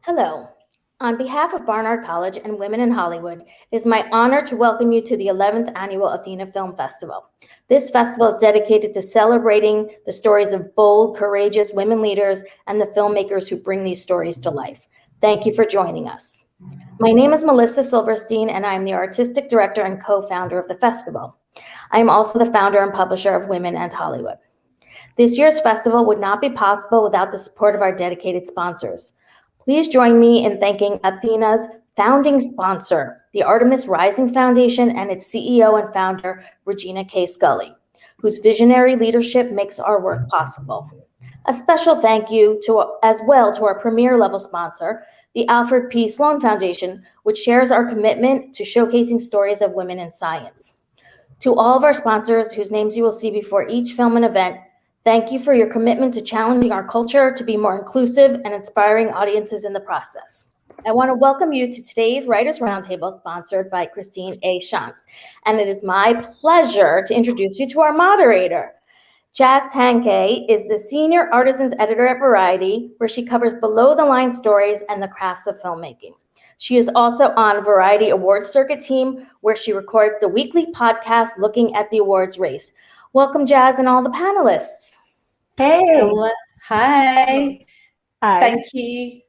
Hello. On behalf of Barnard College and Women in Hollywood, it is my honor to welcome you to the 11th Annual Athena Film Festival. This festival is dedicated to celebrating the stories of bold, courageous women leaders and the filmmakers who bring these stories to life. Thank you for joining us. My name is Melissa Silverstein, and I am the Artistic Director and co-founder of the festival. I am also the founder and publisher of Women and Hollywood. This year's festival would not be possible without the support of our dedicated sponsors. Please join me in thanking Athena's founding sponsor, the Artemis Rising Foundation, and its CEO and founder, Regina K. Scully, whose visionary leadership makes our work possible. A special thank you as well to our premier level sponsor, the Alfred P. Sloan Foundation, which shares our commitment to showcasing stories of women in science. To all of our sponsors, whose names you will see before each film and event, thank you for your commitment to challenging our culture to be more inclusive and inspiring audiences in the process. I want to welcome you to today's Writers Roundtable, sponsored by Christine A. Shantz. And it is my pleasure to introduce you to our moderator. Jazz Tanke is the Senior Artisans Editor at Variety, where she covers below-the-line stories and the crafts of filmmaking. She is also on Variety Awards Circuit team, where she records the weekly podcast looking at the awards race. Welcome, Jazz, and all the panelists. Hey. Hi. Hi.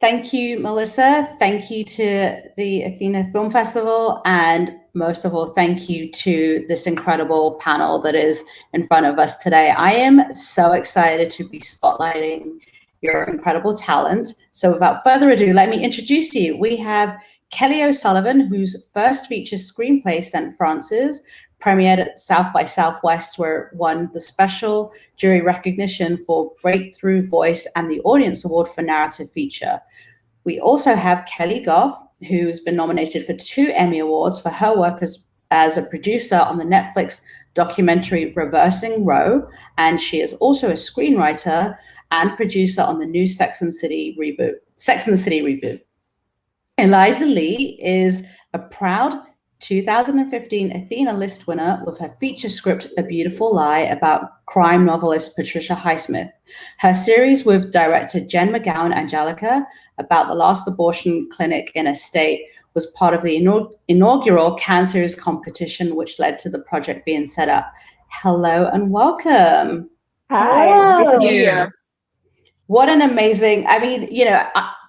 Thank you, Melissa. Thank you to the Athena Film Festival, and most of all, thank you to this incredible panel that is in front of us today. I am so excited to be spotlighting your incredible talent. So without further ado, let me introduce you. We have Kelly O'Sullivan, whose first feature screenplay, St. Francis, premiered at South by Southwest, where it won the special jury recognition for Breakthrough Voice and the Audience Award for Narrative Feature. We also have Kelly Goff, who's been nominated for 2 Emmy Awards for her work as a producer on the Netflix documentary Reversing Roe, and she is also a screenwriter and producer on the new Sex and the City reboot. Eliza Lee is a proud 2015 Athena List winner with her feature script, A Beautiful Lie, about crime novelist Patricia Highsmith. Her series with director Jen McGowan Angelica about the last abortion clinic in a state was part of the inaugural Cannes Series competition, which led to the project being set up. Hello and welcome. Hi. Good to be here. What an amazing,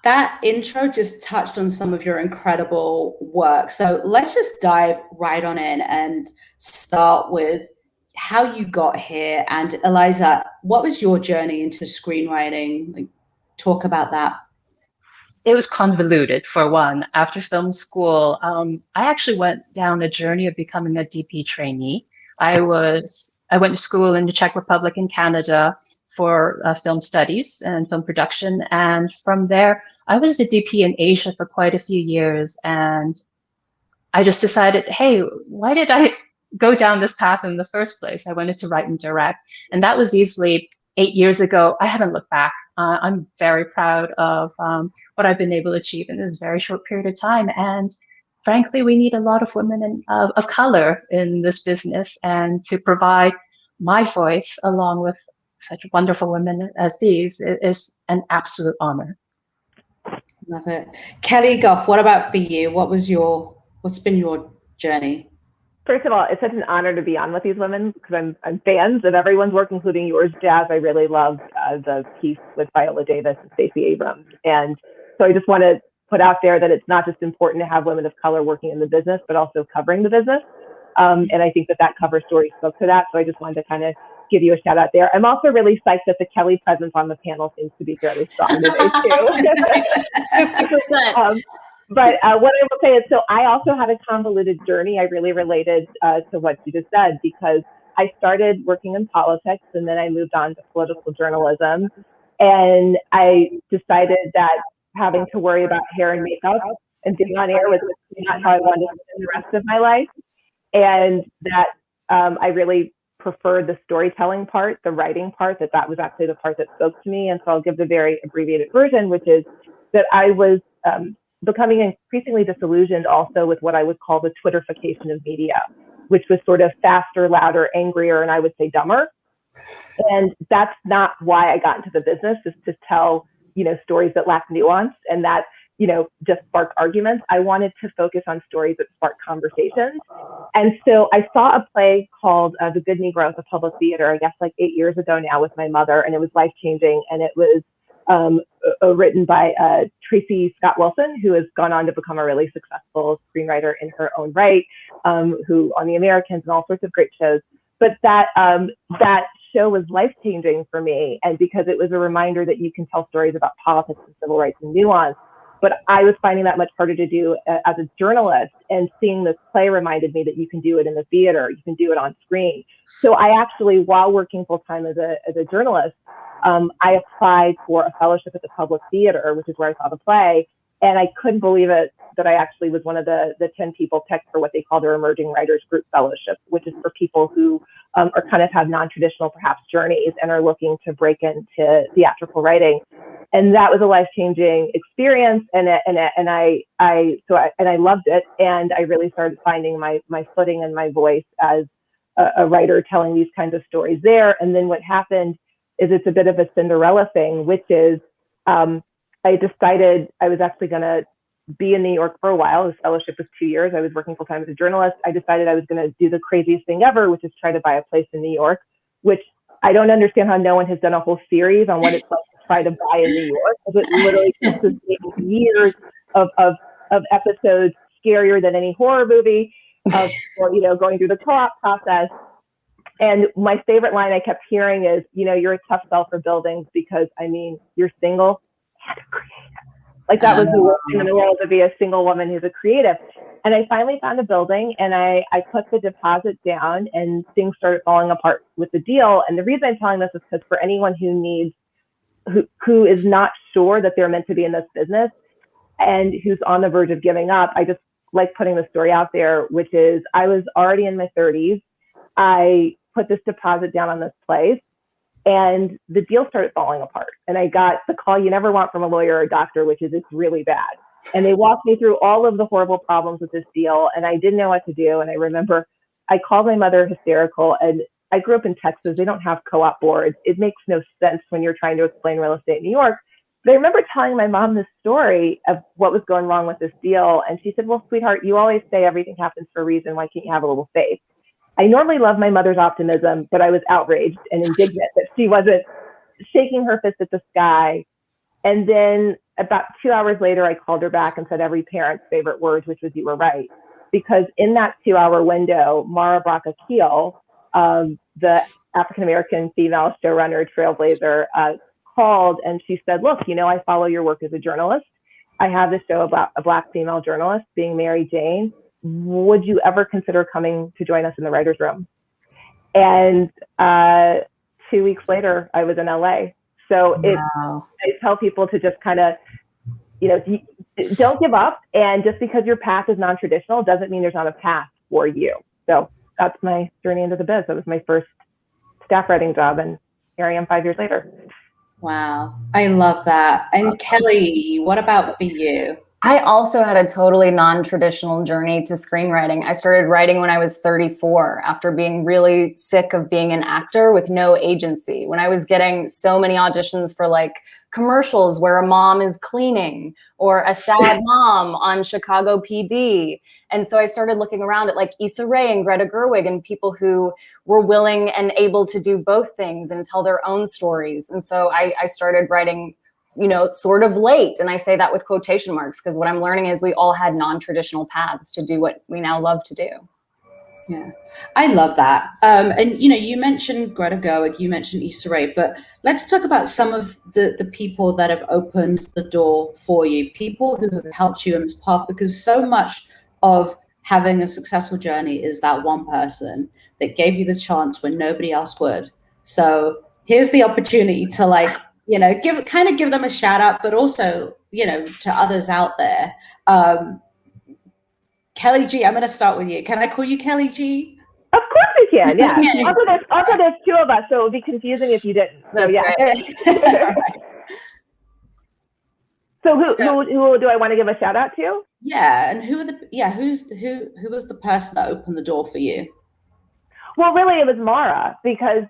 that intro just touched on some of your incredible work. So let's just dive right on in and start with how you got here. And Eliza, what was your journey into screenwriting? Talk about that. It was convoluted, for one. After film school, I actually went down a journey of becoming a Dp Trainee. I went to school in the Czech Republic and Canada for film studies and film production. And from there, I was a DP in Asia for quite a few years. And I just decided, hey, why did I go down this path in the first place? I wanted to write and direct. And that was easily 8 years ago. I haven't looked back. I'm very proud of what I've been able to achieve in this very short period of time. And frankly, we need a lot of women of color in this business, and to provide my voice along with such wonderful women as these is an absolute honor. Love it. Kelly Goff, what about for you? What's been your journey? First of all, it's such an honor to be on with these women because I'm fans of everyone's work, including yours, Jazz. I really loved the piece with Viola Davis and Stacey Abrams. And so I just want to put out there that it's not just important to have women of color working in the business, but also covering the business. And I think that cover story spoke to that. So I just wanted to kind of give you a shout out there. I'm also really psyched that the Kelly presence on the panel seems to be fairly strong today too. 50%. But what I will say is, so I also had a convoluted journey. I really related to what you just said, because I started working in politics and then I moved on to political journalism. And I decided that having to worry about hair and makeup and being on air was not how I wanted to spend the rest of my life. And that I really preferred the storytelling part, the writing part, that was actually the part that spoke to me. And so I'll give the very abbreviated version, which is that I was becoming increasingly disillusioned also with what I would call the Twitterification of media, which was sort of faster, louder, angrier, and I would say dumber. And that's not why I got into the business, is to tell, stories that lack nuance. And that just spark arguments. I wanted to focus on stories that spark conversations. And so I saw a play called The Good Negro at the Public Theater, I guess like 8 years ago now, with my mother, and it was life-changing. And it was written by Tracy Scott Wilson, who has gone on to become a really successful screenwriter in her own right, who on The Americans and all sorts of great shows. But that show was life-changing for me, and because it was a reminder that you can tell stories about politics and civil rights and nuance. But I was finding that much harder to do as a journalist, and seeing this play reminded me that you can do it in the theater, you can do it on screen. So I actually, while working full-time as a journalist, I applied for a fellowship at the Public Theater, which is where I saw the play, and I couldn't believe it that I actually was one of the 10 people picked for what they call their Emerging Writers Group Fellowship, which is for people who are kind of have non-traditional perhaps journeys and are looking to break into theatrical writing. And that was a life-changing experience, and I loved it, and I really started finding my footing and my voice as a writer telling these kinds of stories there. And then what happened is it's a bit of a Cinderella thing, which is I decided I was actually going to be in New York for a while. This fellowship was 2 years. I was working full time as a journalist. I decided I was going to do the craziest thing ever, which is try to buy a place in New York, which I don't understand how no one has done a whole series on what it's like to try to buy in New York, because it literally takes years of episodes, scarier than any horror movie, or going through the co-op process. And my favorite line I kept hearing is, you're a tough sell for buildings because, you're single and a creative. Like that was the worst thing in the world, to be a single woman who's a creative. And I finally found a building, and I put the deposit down, and things started falling apart with the deal. And the reason I'm telling this is because for anyone who is not sure that they're meant to be in this business and who's on the verge of giving up, I just like putting the story out there, which is I was already in my 30s. I put this deposit down on this place, and the deal started falling apart. And I got the call you never want from a lawyer or a doctor, which is it's really bad. And they walked me through all of the horrible problems with this deal, and I didn't know what to do. And I remember I called my mother hysterical, and I grew up in Texas. They don't have co-op boards. It makes no sense when you're trying to explain real estate in New York. But I remember telling my mom this story of what was going wrong with this deal. And she said, well, sweetheart, you always say everything happens for a reason. Why can't you have a little faith? I normally love my mother's optimism, but I was outraged and indignant that she wasn't shaking her fist at the sky. And then about 2 hours later, I called her back and said every parent's favorite words, which was, you were right. Because in that 2-hour window, Mara Brock Akil, the African-American female showrunner, trailblazer, called, and she said, look, I follow your work as a journalist. I have this show about a Black female journalist being Mary Jane. Would you ever consider coming to join us in the writer's room? And 2 weeks later, I was in LA. So Wow. I tell people to just kind of, don't give up. And just because your path is non-traditional doesn't mean there's not a path for you. So that's my journey into the biz. That was my first staff writing job. And here I am 5 years later. Wow. I love that. And Kelly, what about for you? I also had a totally non-traditional journey to screenwriting. I started writing when I was 34 after being really sick of being an actor with no agency. When I was getting so many auditions for like commercials where a mom is cleaning or a sad mom on Chicago PD. And so I started looking around at like Issa Rae and Greta Gerwig and people who were willing and able to do both things and tell their own stories. And so I started writing sort of late. And I say that with quotation marks because what I'm learning is we all had non-traditional paths to do what we now love to do. Yeah, I love that. And, you mentioned Greta Gerwig, you mentioned Issa Rae, but let's talk about some of the people that have opened the door for you, people who have helped you in this path, because so much of having a successful journey is that one person that gave you the chance when nobody else would. So here's the opportunity to give them a shout out, but also, to others out there. Kelly G, I'm going to start with you. Can I call you Kelly G? Of course you can, yeah. Also, there's two of us, so it would be confusing if you didn't. So, yeah. Right. So who do I want to give a shout out to? Yeah, and who was the person that opened the door for you? Well, really, it was Mara, because,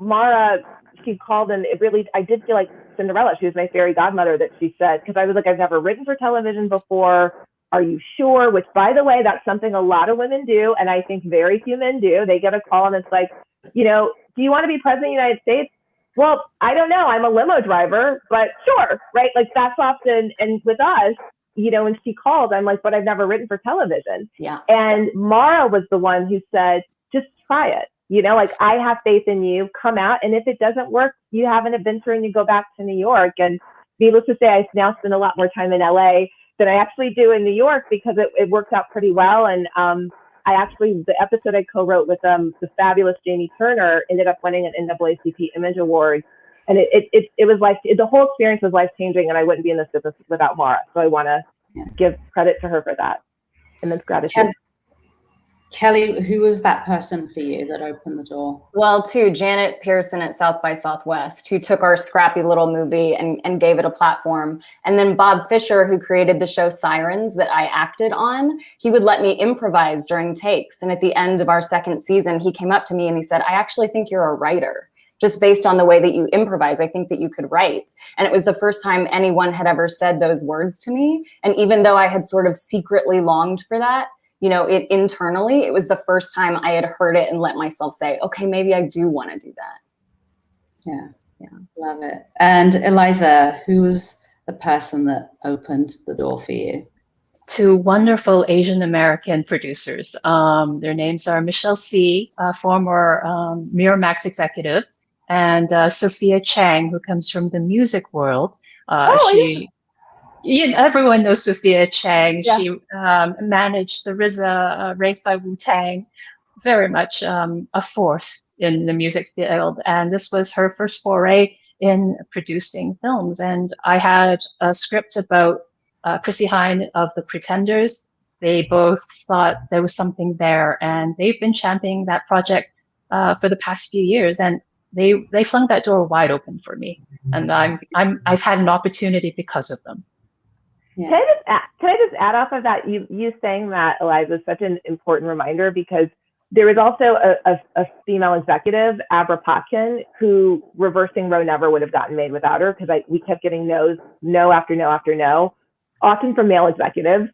Mara she called, and it really, I did feel like Cinderella. She was my fairy godmother that she said, because I was like, I've never written for television before. Are you sure? Which, by the way, that's something a lot of women do, and I think very few men do. They get a call and it's like, you know, do you want to be president of the United States? Well, I don't know. I'm a limo driver, but sure, right? Like that's often, and with us, you know, when she called, I'm like, but I've never written for television. Yeah. And Mara was the one who said, just try it. You know, like I have faith in you, come out. And if it doesn't work, you have an adventure and you go back to New York. And needless to say, I now spend a lot more time in LA than I actually do in New York because it worked out pretty well. And I actually, the episode I co-wrote with the fabulous Jamie Turner ended up winning an NAACP Image Award. And it was like, the whole experience was life-changing, and I wouldn't be in this business without Mara. So I want to give credit to her for that. Immense gratitude. Kelly, who was that person for you that opened the door? Well, too, Janet Pearson at South by Southwest, who took our scrappy little movie and gave it a platform. And then Bob Fisher, who created the show Sirens that I acted on, he would let me improvise during takes. And at the end of our second season, he came up to me and he said, I actually think you're a writer. Just based on the way that you improvise, I think that you could write. And it was the first time anyone had ever said those words to me. And even though I had sort of secretly longed for that, you know, internally, it was the first time I had heard it and let myself say, okay, maybe I do want to do that. Yeah, love it. And Eliza, who was the person that opened the door for you? Two wonderful Asian American producers. Their names are Michelle C., former Miramax executive, and Sophia Chang, who comes from the music world. Everyone knows Sophia Chang. Yeah. She managed the RZA, Raised by Wu-Tang, very much a force in the music field. And this was her first foray in producing films. And I had a script about Chrissy Hine of The Pretenders. They both thought there was something there, and they've been championing that project for the past few years. And they flung that door wide open for me. And I've had an opportunity because of them. Yeah. Can I just add off of that? You saying that, Eliza, is such an important reminder, because there was also a female executive, Abra Potkin, who Reversing Roe never would have gotten made without her, because we kept getting no after no after no, often from male executives,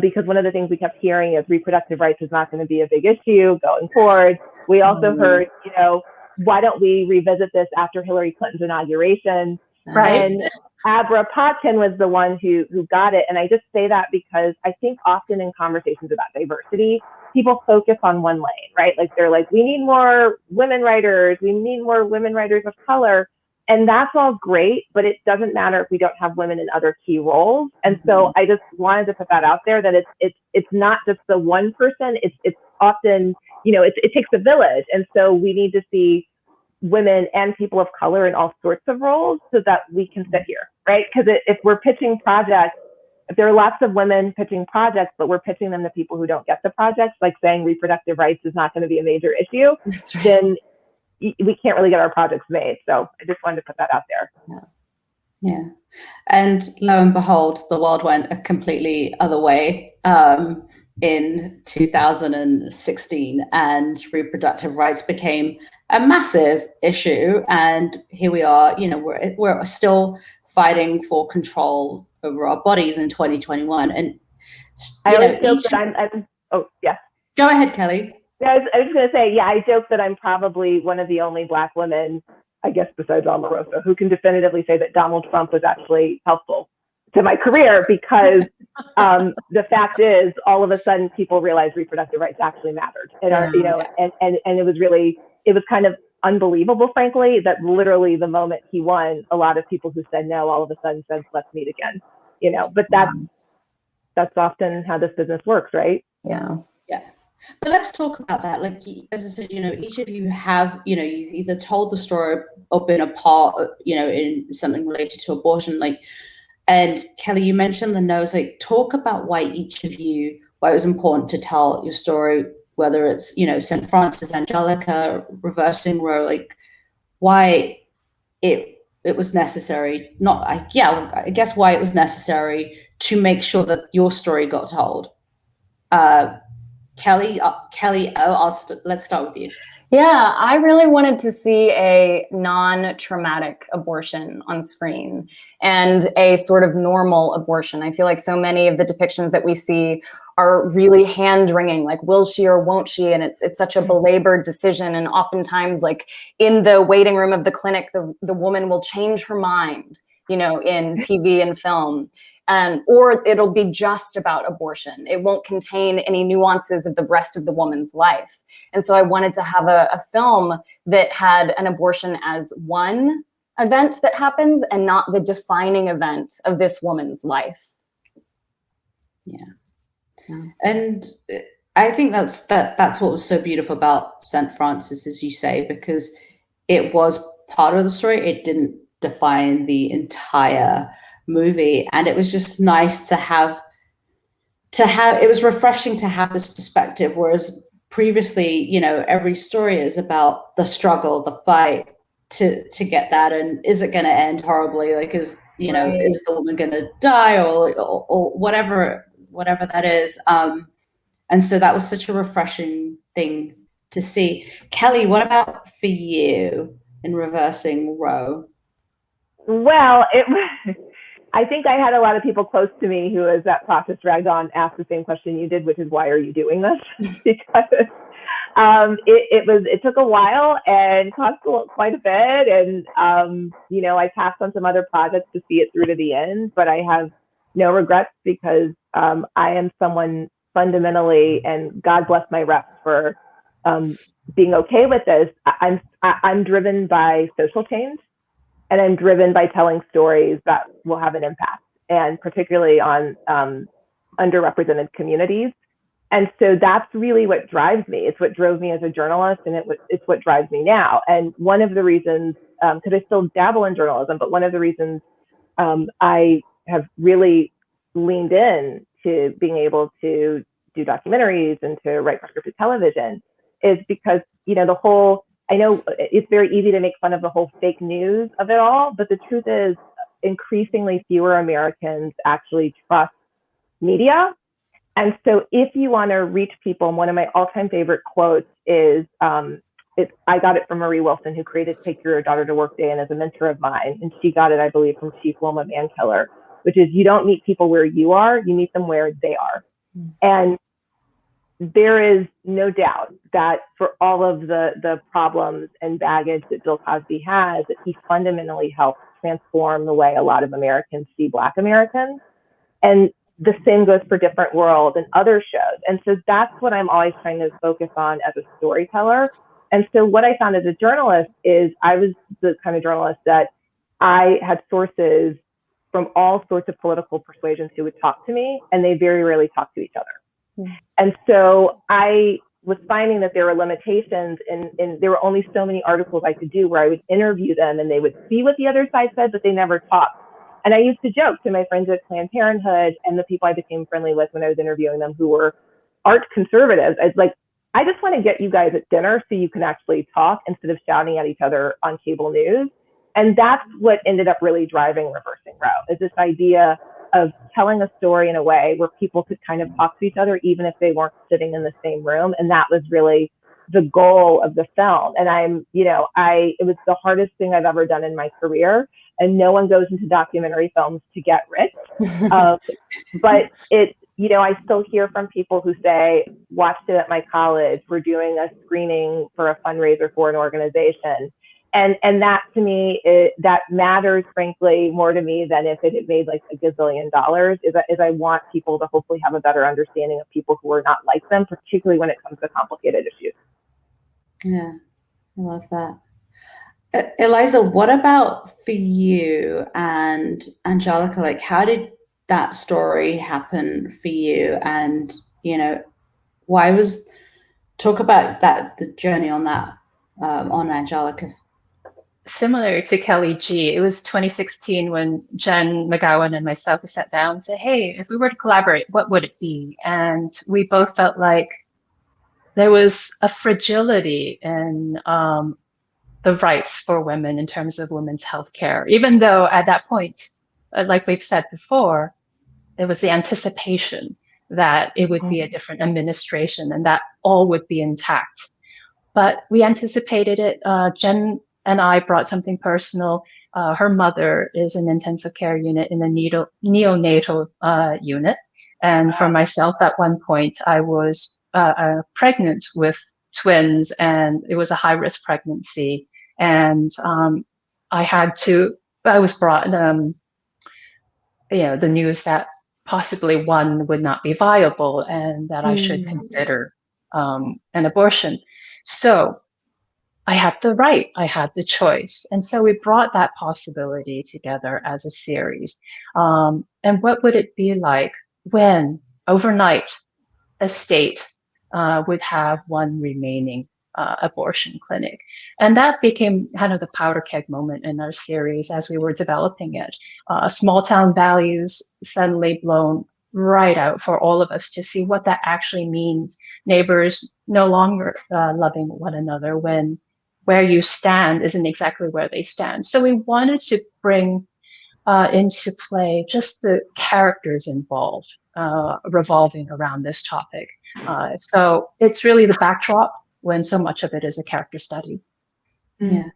because one of the things we kept hearing is reproductive rights is not going to be a big issue going forward. We also heard, you know, why don't we revisit this after Hillary Clinton's inauguration? Right. And Abra Potkin was the one who got it. And I just say that because I think often in conversations about diversity, people focus on one lane, right? Like they're like, we need more women writers. We need more women writers of color. And that's all great, but it doesn't matter if we don't have women in other key roles. And so I just wanted to put that out there, that it's not just the one person. It's often, you know, it takes a village. And so we need to see women and people of color in all sorts of roles so that we can sit here, right? Because if we're pitching projects, if there are lots of women pitching projects, but we're pitching them to people who don't get the projects, like saying reproductive rights is not going to be a major issue, right, then we can't really get our projects made. So I just wanted to put that out there. Yeah. And lo and behold, the world went a completely other way in 2016, and reproductive rights became a massive issue. And here we are, you know, we're still fighting for control over our bodies in 2021. And I always joke that oh yeah. Go ahead, Kelly. Yeah, I was going to say, yeah, I joke that I'm probably one of the only Black women, I guess, besides Omarosa, who can definitively say that Donald Trump was actually helpful to my career, because the fact is, all of a sudden, people realized reproductive rights actually mattered, and you know, and it was kind of unbelievable, frankly, that literally the moment he won, a lot of people who said no, all of a sudden said, let's meet again, you know. But that's often how this business works, right? Yeah. Yeah. But let's talk about that. Like, as I said, you know, each of you have, you know, you've either told the story or been a part, you know, in something related to abortion. Like, and Kelly, you mentioned the no's. Like, talk about why each of you, why it was important to tell your story, whether it's, you know, St. Francis, Angelica, Reversing Roe, like why it was necessary. I guess why it was necessary to make sure that your story got told. Kelly, let's start with you. Yeah, I really wanted to see a non-traumatic abortion on screen and a sort of normal abortion. I feel like so many of the depictions that we see are really hand-wringing, like will she or won't she? And it's such a belabored decision. And oftentimes, like in the waiting room of the clinic, the woman will change her mind, in TV and film. Or it'll be just about abortion. It won't contain any nuances of the rest of the woman's life. And so I wanted to have a film that had an abortion as one event that happens and not the defining event of this woman's life. Yeah. And I think that's what was so beautiful about St. Francis, as you say, because it was part of the story. It didn't define the entire movie. And it was just nice to have, it was refreshing to have this perspective, whereas previously, every story is about the struggle, the fight to get that. And is it going to end horribly? Like, is the woman going to die or whatever that is. And so that was such a refreshing thing to see. Kelly, what about for you in reversing Roe? Well, I think I had a lot of people close to me who, as that process dragged on, asked the same question you did, which is, why are you doing this? Because it took a while and cost quite a bit. And, I passed on some other projects to see it through to the end, but I have no regrets because I am someone fundamentally, and God bless my reps for being okay with this. I'm driven by social change, and I'm driven by telling stories that will have an impact, and particularly on underrepresented communities. And so that's really what drives me. It's what drove me as a journalist, and it's what drives me now. And one of the reasons, because I still dabble in journalism, but one of the reasons I have really leaned in to being able to do documentaries and to write for scripted television is because, I know it's very easy to make fun of the whole fake news of it all, but the truth is increasingly fewer Americans actually trust media. And so if you want to reach people, and one of my all-time favorite quotes is, I got it from Marie Wilson, who created Take Your Daughter to Work Day and is a mentor of mine. And she got it, I believe, from Chief Wilma Mankiller, which is, you don't meet people where you are, you meet them where they are. And there is no doubt that for all of the problems and baggage that Bill Cosby has, that he fundamentally helped transform the way a lot of Americans see Black Americans. And the same goes for Different World and other shows. And so that's what I'm always trying to focus on as a storyteller. And so what I found as a journalist is I was the kind of journalist that I had sources from all sorts of political persuasions who would talk to me, and they very rarely talk to each other. And so I was finding that there were limitations, and there were only so many articles I could do where I would interview them and they would see what the other side said, but they never talked. And I used to joke to my friends at Planned Parenthood and the people I became friendly with when I was interviewing them who were arch conservatives. I was like, I just want to get you guys at dinner so you can actually talk instead of shouting at each other on cable news. And that's what ended up really driving Reversing Roe, is this idea of telling a story in a way where people could kind of talk to each other, even if they weren't sitting in the same room. And that was really the goal of the film. And it was the hardest thing I've ever done in my career. And no one goes into documentary films to get rich. But I still hear from people who say, watched it at my college, we're doing a screening for a fundraiser for an organization. And that to me, that matters, frankly, more to me than if it had made like $1 gazillion, is I want people to hopefully have a better understanding of people who are not like them, particularly when it comes to complicated issues. Yeah, I love that. Eliza, what about for you and Angelica? Like, how did that story happen for you? And, talk about the journey on that, on Angelica. Similar to Kelly G, it was 2016 when Jen McGowan and myself sat down and said, hey, if we were to collaborate, what would it be? And we both felt like there was a fragility in the rights for women in terms of women's health care, even though at that point, like we've said before, there was the anticipation that it would be a different administration and that all would be intact. but we anticipated it. Jen and I brought something personal. Her mother is in intensive care unit in the neonatal unit. And for myself, at one point, I was pregnant with twins, and it was a high-risk pregnancy. And I was brought, the news that possibly one would not be viable and that I should consider an abortion. So I had the right, I had the choice. And so we brought that possibility together as a series. And what would it be like when overnight a state would have one remaining abortion clinic? And that became kind of the powder keg moment in our series as we were developing it. Small town values suddenly blown right out for all of us to see what that actually means. Neighbors no longer loving one another when where you stand isn't exactly where they stand. So we wanted to bring into play just the characters involved revolving around this topic. So it's really the backdrop when so much of it is a character study. Yeah.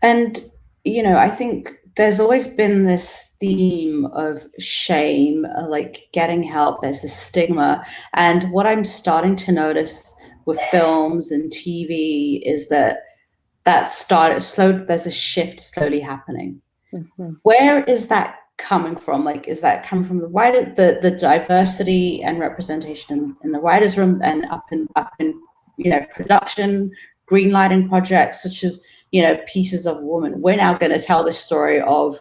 And, I think there's always been this theme of shame, like getting help. There's this stigma. And what I'm starting to notice with films and TV is that there's a shift slowly happening. Mm-hmm. Where is that coming from? Like, is that coming from the diversity and representation in the writers' room and up in production, greenlighting projects such as Pieces of Woman? We're now going to tell the story of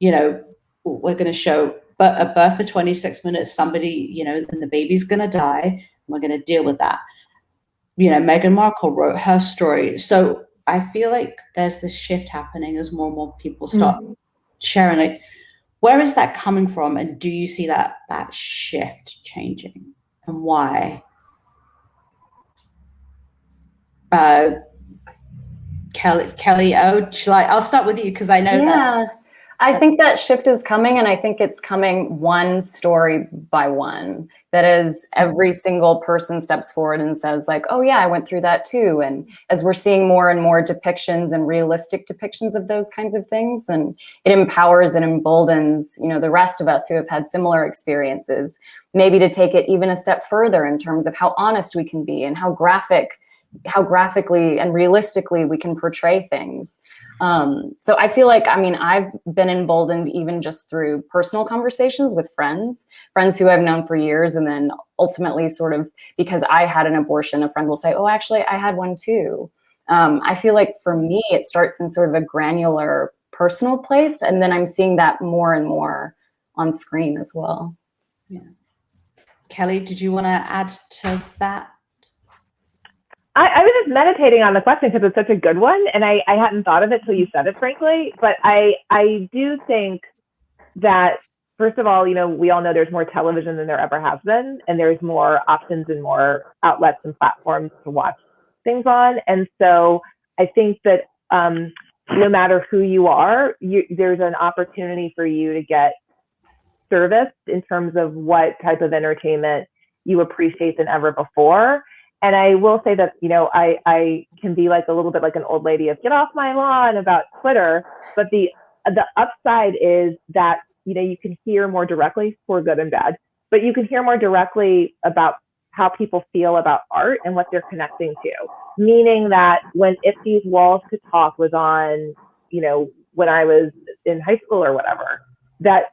we're going to show a birth for 26 minutes, somebody and the baby's going to die, and we're going to deal with that. Meghan Markle wrote her story. So I feel like there's this shift happening as more and more people start sharing it. Where is that coming from? And do you see that shift changing, and why? Kelly, I'll start with you because I know that. I think that shift is coming, and I think it's coming one story by one. That is, every single person steps forward and says like, oh yeah, I went through that too. And as we're seeing more and more depictions and realistic depictions of those kinds of things, then it empowers and emboldens, the rest of us who have had similar experiences, maybe to take it even a step further in terms of how honest we can be and how graphically and realistically we can portray things. So I feel like, I've been emboldened even just through personal conversations with friends who I've known for years. And then ultimately sort of because I had an abortion, a friend will say, oh, actually I had one too. I feel like for me, it starts in sort of a granular personal place. And then I'm seeing that more and more on screen as well. Yeah. Kelly, did you want to add to that? I was just meditating on the question because it's such a good one, and I hadn't thought of it till you said it, frankly. But I do think that, first of all, we all know there's more television than there ever has been, and there's more options and more outlets and platforms to watch things on. And so I think that no matter who you are, there's an opportunity for you to get serviced in terms of what type of entertainment you appreciate than ever before. And I will say that, I can be like a little bit like an old lady of get off my lawn about Twitter. But the upside is that, you can hear more directly, for good and bad, but you can hear more directly about how people feel about art and what they're connecting to. Meaning that when If These Walls Could Talk was on, when I was in high school or whatever, that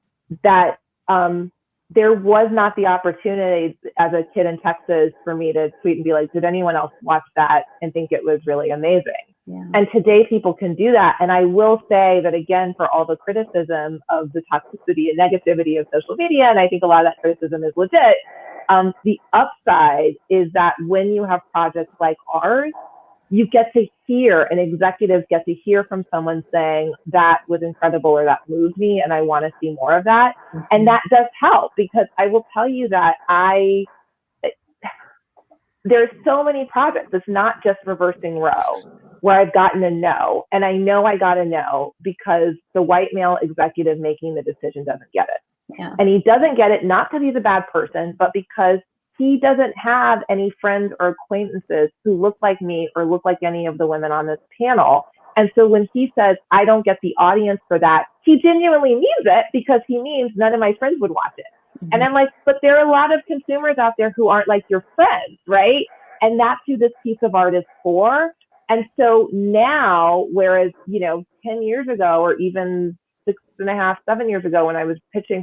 there was not the opportunity as a kid in Texas for me to tweet and be like, did anyone else watch that and think it was really amazing? Yeah. And today people can do that. And I will say that, again, for all the criticism of the toxicity and negativity of social media, and I think a lot of that criticism is legit, the upside is that when you have projects like ours, you get to hear, and executives get to hear from someone saying that was incredible or that moved me and I want to see more of that. Mm-hmm. And that does help, because I will tell you that there's so many projects. It's not just Reversing Roe where I've gotten a no. And I know I got a no because the white male executive making the decision doesn't get it. Yeah. And he doesn't get it not because he's a bad person, but because he doesn't have any friends or acquaintances who look like me or look like any of the women on this panel. And so when he says, I don't get the audience for that, he genuinely means it, because he means none of my friends would watch it. Mm-hmm. And I'm like, but there are a lot of consumers out there who aren't like your friends, right? And that's who this piece of art is for. And so now, whereas, 10 years ago, or even 6.5, 7 years ago, when I was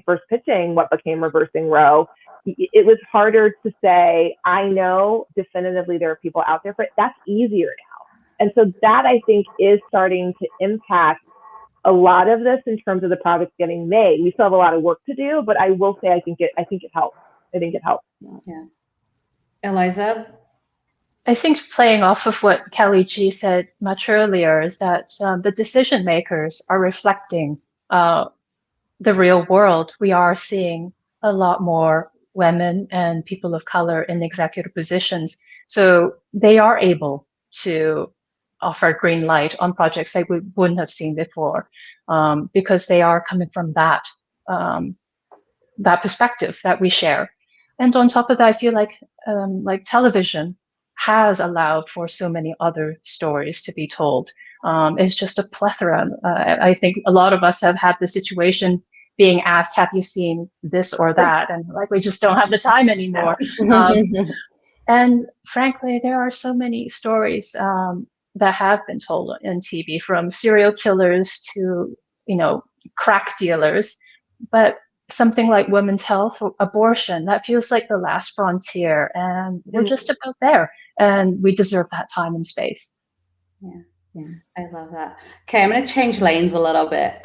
first pitching what became Reversing Row, it was harder to say, I know definitively there are people out there for it. That's easier now. And so that, I think, is starting to impact a lot of this in terms of the products getting made. We still have a lot of work to do, but I will say I think it helps. I think it helps. Yeah. Eliza? I think playing off of what Kelly G said much earlier is that the decision makers are reflecting the real world. We are seeing a lot more women and people of color in executive positions. So they are able to offer green light on projects that we wouldn't have seen before, because they are coming from that perspective that we share. And on top of that, I feel like television has allowed for so many other stories to be told. It's just a plethora. I think a lot of us have had the situation being asked, have you seen this or that? And we just don't have the time anymore. And frankly, there are so many stories that have been told on TV, from serial killers to, crack dealers. But something like women's health or abortion, that feels like the last frontier, and we're just about there, and we deserve that time and space. Yeah, I love that. Okay, I'm going to change lanes a little bit.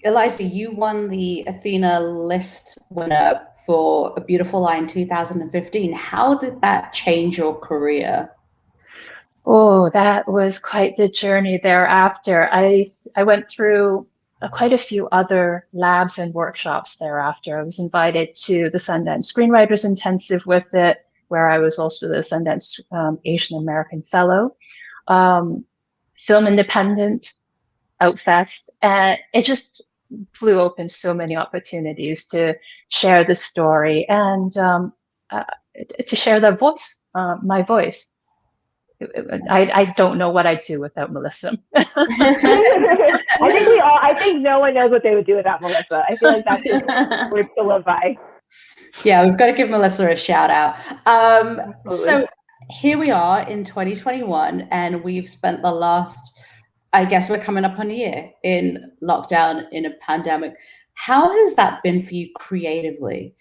Eliza, you won the Athena List winner for A Beautiful Lie in 2015. How did that change your career? Oh, that was quite the journey thereafter. I went through quite a few other labs and workshops thereafter. I was invited to the Sundance Screenwriters Intensive with it, where I was also the Sundance Asian American Fellow. Film Independent, Outfest, and it just flew open so many opportunities to share the story and to share that voice, my voice. I don't know what I'd do without Melissa. I think no one knows what they would do without Melissa. I feel like that's just words to live by. Yeah, we've got to give Melissa a shout out. So here we are in 2021, and we've spent the last, I guess we're coming up on a year in lockdown, in a pandemic. How has that been for you creatively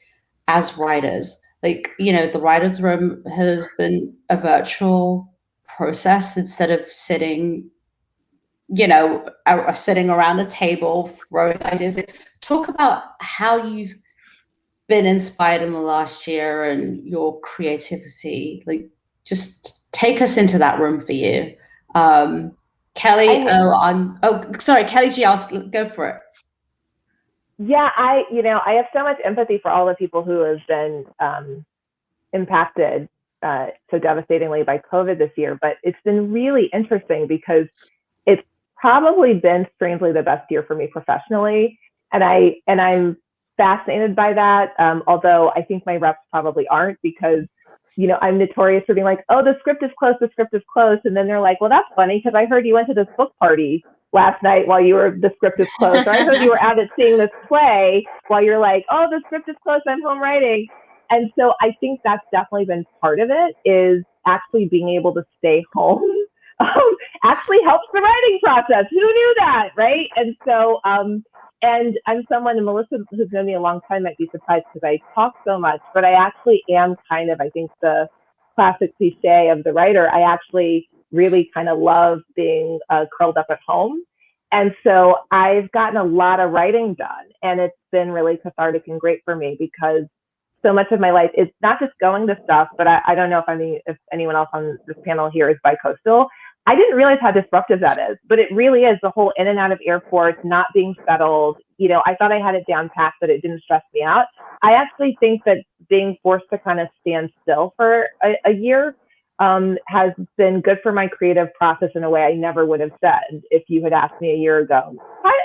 as writers? The writer's room has been a virtual process instead of sitting around a table, throwing ideas. Talk about how you've been inspired in the last year and your creativity. Just take us into that room for you. Kelly, Kelly G, I'll go for it. Yeah, I have so much empathy for all the people who have been impacted so devastatingly by COVID this year, but it's been really interesting because it's probably been strangely the best year for me professionally. And I'm fascinated by that. Although I think my reps probably aren't, because, I'm notorious for being like, oh, the script is close. And then they're like, well, that's funny, because I heard you went to this book party last night while the script is close. Or I heard you were out at seeing this play while you're like, oh, the script is close, I'm home writing. And so I think that's definitely been part of it, is actually being able to stay home actually helps the writing process. Who knew that, right? And so, and I'm someone, and Melissa, who's known me a long time, might be surprised because I talk so much, but I actually am kind of, I think, the classic cliche of the writer. I actually really kind of love being curled up at home. And so I've gotten a lot of writing done, and it's been really cathartic and great for me, because so much of my life is not just going to stuff, but I don't know if anyone else on this panel here is bicoastal. I didn't realize how disruptive that is, but it really is. The whole in and out of airports, not being settled. I thought I had it down pat, but it didn't stress me out. I actually think that being forced to kind of stand still for a year has been good for my creative process in a way I never would have said if you had asked me a year ago,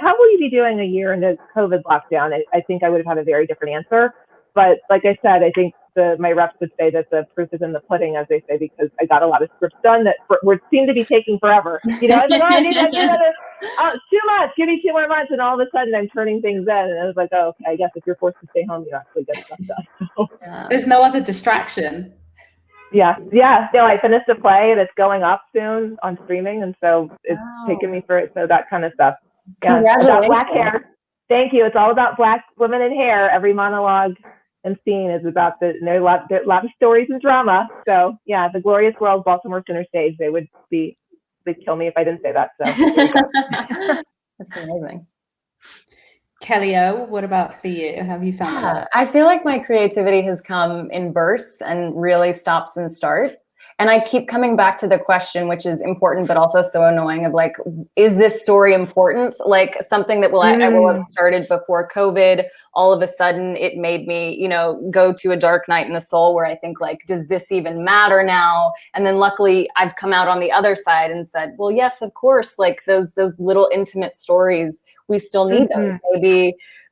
how will you be doing a year into COVID lockdown? I think I would have had a very different answer. But like I said, I think my reps would say that the proof is in the pudding, as they say, because I got a lot of scripts done that would seem to be taking forever. You know, I was like, oh, I need another, too much, give me 2 more months, and all of a sudden I'm turning things in, and I was like, oh, okay, I guess if you're forced to stay home, you actually get stuff done. So, There's no other distraction. yeah. No, I finished a play that's going up soon on streaming, and so it's taken me for it. So that kind of stuff. Yeah, Congratulations. about black hair. Thank you. It's all about black women and hair. Every monologue and scene is about there's a lot of stories and drama. So yeah, the glorious world, Baltimore Center Stage. They'd kill me if I didn't say that. So That's amazing. Kelly O, what about for you? Have you found that? I feel like my creativity has come in bursts and really stops and starts. And I keep coming back to the question, which is important, but also so annoying, of like, is this story important? Like something that I will have started before COVID. All of a sudden it made me, you know, go to a dark night in the soul where I think like, does this even matter now? And then luckily I've come out on the other side and said, well, yes, of course. Like those little intimate stories, we still need those.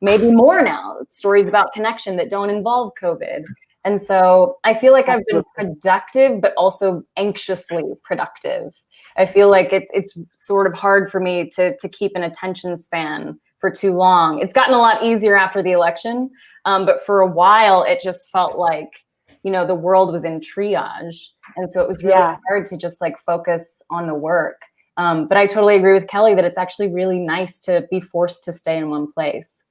Maybe more now. Stories about connection that don't involve COVID. And so I feel like I've been productive, but also anxiously productive. I feel like it's sort of hard for me to keep an attention span for too long. It's gotten a lot easier after the election, but for a while it just felt like, you know, the world was in triage. And so it was really hard to just like focus on the work. But I totally agree with Kelly that it's actually really nice to be forced to stay in one place.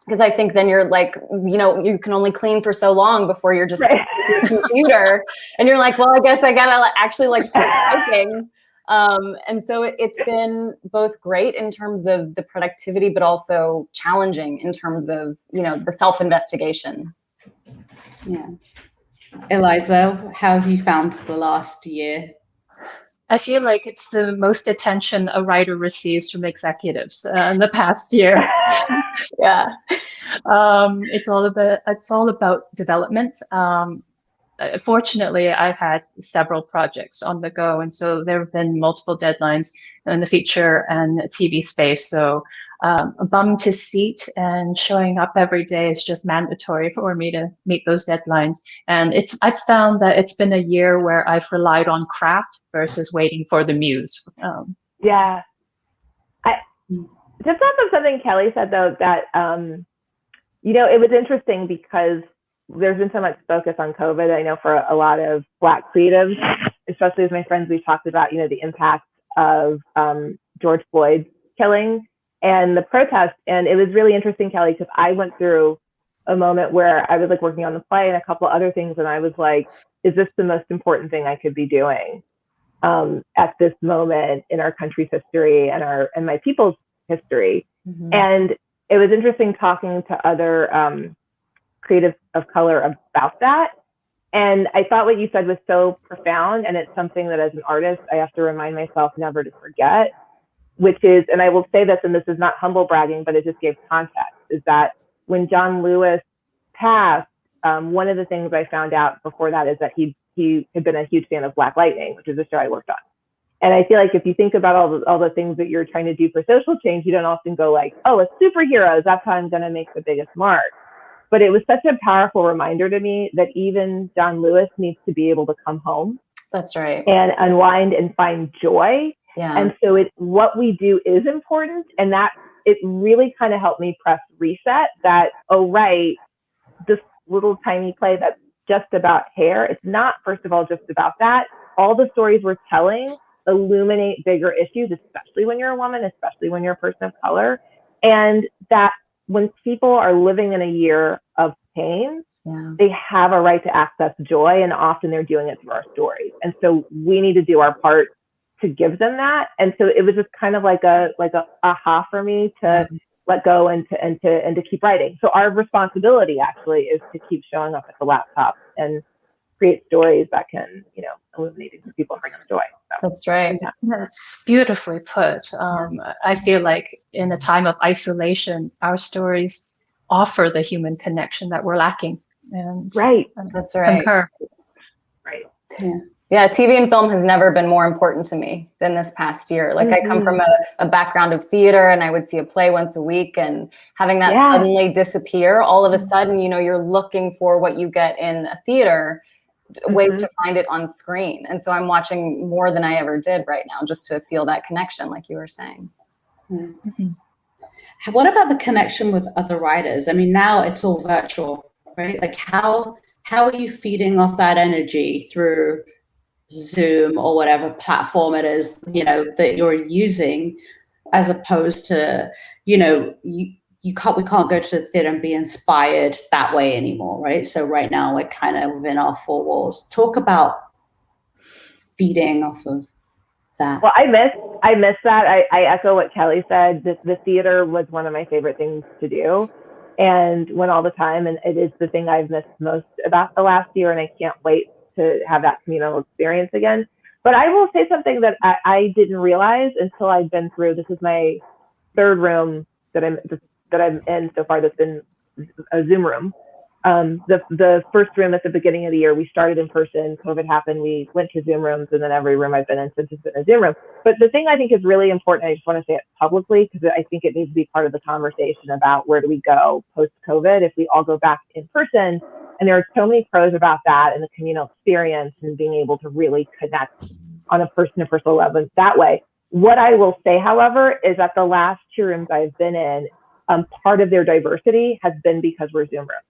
Because I think then you're like, you know, you can only clean for so long before you're just sitting at your computer. And you're like, well, I guess I got to actually like start typing. And so it's been both great in terms of the productivity, but also challenging in terms of, you know, the self-investigation. Yeah. Eliza, how have you found the last year? I feel like it's the most attention a writer receives from executives in the past year. Yeah. It's all about development. Fortunately, I've had several projects on the go, and so there have been multiple deadlines in the feature and TV space. So a bum to seat and showing up every day is just mandatory for me to meet those deadlines. And I've found that it's been a year where I've relied on craft versus waiting for the muse. Yeah. Just off of something Kelly said, though, that, you know, it was interesting because there's been so much focus on COVID. I know for a lot of Black creatives, especially with my friends, we've talked about, you know, the impact of George Floyd's killing and the protest. And it was really interesting, Kelly, because I went through a moment where I was like working on the play and a couple other things. And I was like, is this the most important thing I could be doing at this moment in our country's history and my people's history? Mm-hmm. And it was interesting talking to other creatives of color about that. And I thought what you said was so profound. And it's something that as an artist, I have to remind myself never to forget, which is, and I will say this, and this is not humble bragging, but it just gives context, is that when John Lewis passed, one of the things I found out before that is that he had been a huge fan of Black Lightning, which is a show I worked on. And I feel like if you think about all the things that you're trying to do for social change, you don't often go like, oh, it's superheroes, that's how I'm going to make the biggest mark. But it was such a powerful reminder to me that even John Lewis needs to be able to come home. That's right. And unwind and find joy. Yeah. And so what we do is important. And that it really kind of helped me press reset that, oh, right, this little tiny play that's just about hair. It's not, first of all, just about that. All the stories we're telling illuminate bigger issues, especially when you're a woman, especially when you're a person of color. And that when people are living in a year of pain, they have a right to access joy, and often they're doing it through our stories. And so we need to do our part to give them that. And so it was just kind of like a aha for me to let go and to keep writing. So our responsibility actually is to keep showing up at the laptop and create stories that can, you know, illuminate these people and bring them joy. So, that's right. Yeah, that's beautifully put. I feel like in a time of isolation, our stories offer the human connection that we're lacking. And right. That's right. Concur. Right. Yeah. Yeah, TV and film has never been more important to me than this past year. Like I come from a background of theater, and I would see a play once a week, and having that suddenly disappear, all of a sudden, you know, you're looking for what you get in a theater, ways to find it on screen. And so I'm watching more than I ever did right now, just to feel that connection, like you were saying. What about the connection with other writers? I mean, now it's all virtual, right? Like how are you feeding off that energy through Zoom or whatever platform it is, you know, that you're using, as opposed to, you know, we can't go to the theater and be inspired that way anymore, right? So right now we're kind of within our four walls. Talk about feeding off of that. Well, I miss that. I echo what Kelly said. The theater was one of my favorite things to do, and went all the time. And it is the thing I've missed most about the last year, and I can't wait to have that communal experience again. But I will say something that I didn't realize until I'd been through. This is my third room that I'm in so far that's been a Zoom room. The first room at the beginning of the year, we started in person. COVID happened. We went to Zoom rooms, and then every room I've been in since has been a Zoom room. But the thing I think is really important, I just want to say it publicly, because I think it needs to be part of the conversation about where do we go post-COVID if we all go back in person. And there are so many pros about that and the communal experience and being able to really connect on a person-to-person level that way. What I will say, however, is that the last two rooms I've been in, part of their diversity has been because we're Zoom rooms.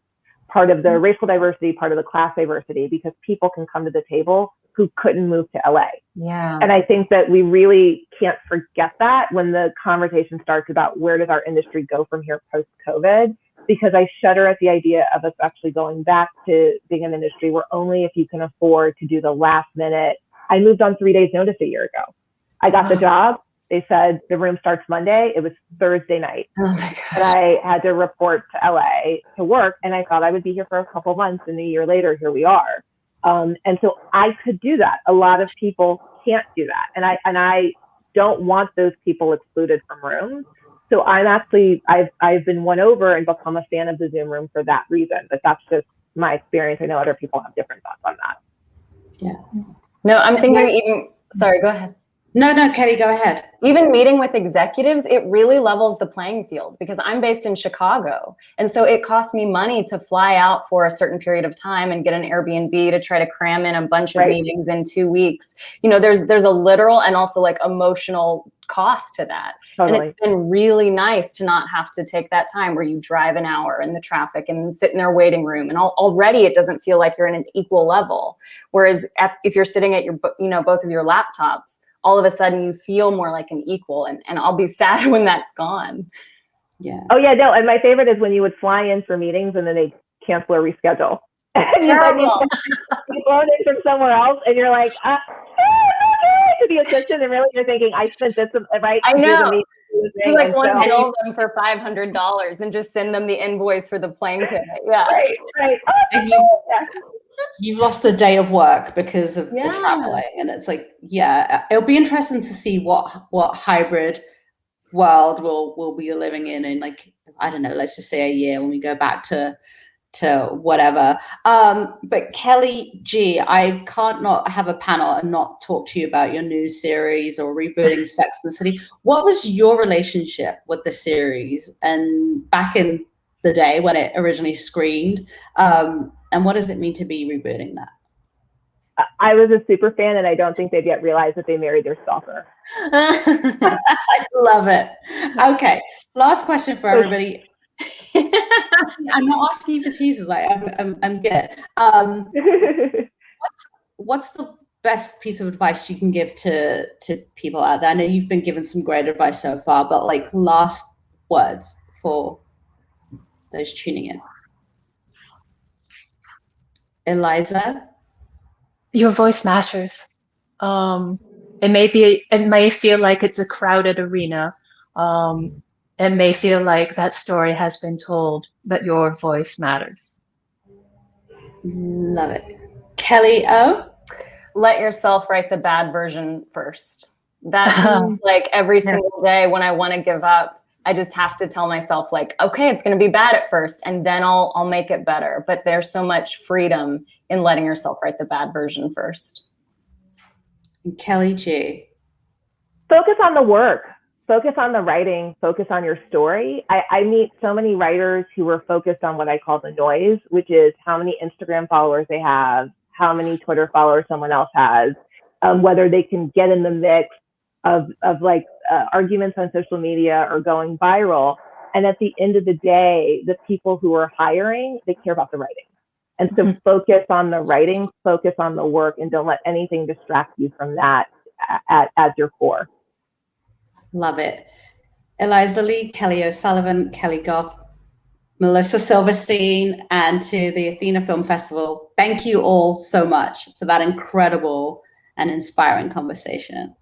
Part of the racial diversity, part of the class diversity, because people can come to the table who couldn't move to LA. Yeah. And I think that we really can't forget that when the conversation starts about where does our industry go from here post-COVID, because I shudder at the idea of us actually going back to being an industry where only if you can afford to do the last minute. I moved on 3 days notice a year ago. I got the job. They said the room starts Monday. It was Thursday night. Oh my gosh. And I had to report to LA to work. And I thought I would be here for a couple of months. And a year later, here we are. And so I could do that. A lot of people can't do that. And I don't want those people excluded from rooms. So I've been won over and become a fan of the Zoom room for that reason. But that's just my experience. I know other people have different thoughts on that. Yeah. No, I'm thinking sorry, go ahead. No, Kelly, go ahead. Even meeting with executives, it really levels the playing field, because I'm based in Chicago. And so it costs me money to fly out for a certain period of time and get an Airbnb to try to cram in a bunch of meetings in 2 weeks. You know, there's a literal and also like emotional cost to that. Totally. And it's been really nice to not have to take that time where you drive an hour in the traffic and sit in their waiting room. And already it doesn't feel like you're in an equal level. Whereas if you're sitting at your, both of your laptops, all of a sudden you feel more like an equal, and I'll be sad when that's gone. Yeah. Oh yeah, no. And my favorite is when you would fly in for meetings and then they cancel or reschedule. And you're flown in from somewhere else and you're like, to the assistant, and really you're thinking, I spent this, right? I know. You like want to bill them for $500 and just send them the invoice for the plane ticket. Yeah. Right. And you've lost a day of work because of the traveling, and it's like, it'll be interesting to see what hybrid world we'll be living in like, I don't know, let's just say a year when we go back to whatever. But Kelly G, I can't not have a panel and not talk to you about your new series or rebooting Sex and the City. What was your relationship with the series and back in the day when it originally screened? And what does it mean to be rebooting that? I was a super fan, and I don't think they've yet realized that they married their stalker. I love it. Okay, last question for everybody. I'm not asking you for teasers. I'm good. What's the best piece of advice you can give to people out there? I know you've been given some great advice so far, but like last words for those tuning in. Eliza? Your voice matters. It may feel like it's a crowded arena. It may feel like that story has been told, but your voice matters. Love it. Kelly O? Let yourself write the bad version first. That like every single day when I want to give up, I just have to tell myself like, okay, it's going to be bad at first, and then I'll make it better. But there's so much freedom in letting yourself write the bad version first. And Kelly G. Focus on the work, focus on the writing, focus on your story. I meet so many writers who are focused on what I call the noise, which is how many Instagram followers they have, how many Twitter followers someone else has, whether they can get in the mix of like arguments on social media or going viral. And at the end of the day, the people who are hiring, they care about the writing. And so focus on the writing, focus on the work, and don't let anything distract you from that as your core. Love it. Eliza Lee, Kelly O'Sullivan, Kelly Goff, Melissa Silverstein, and to the Athena Film Festival. Thank you all so much for that incredible and inspiring conversation.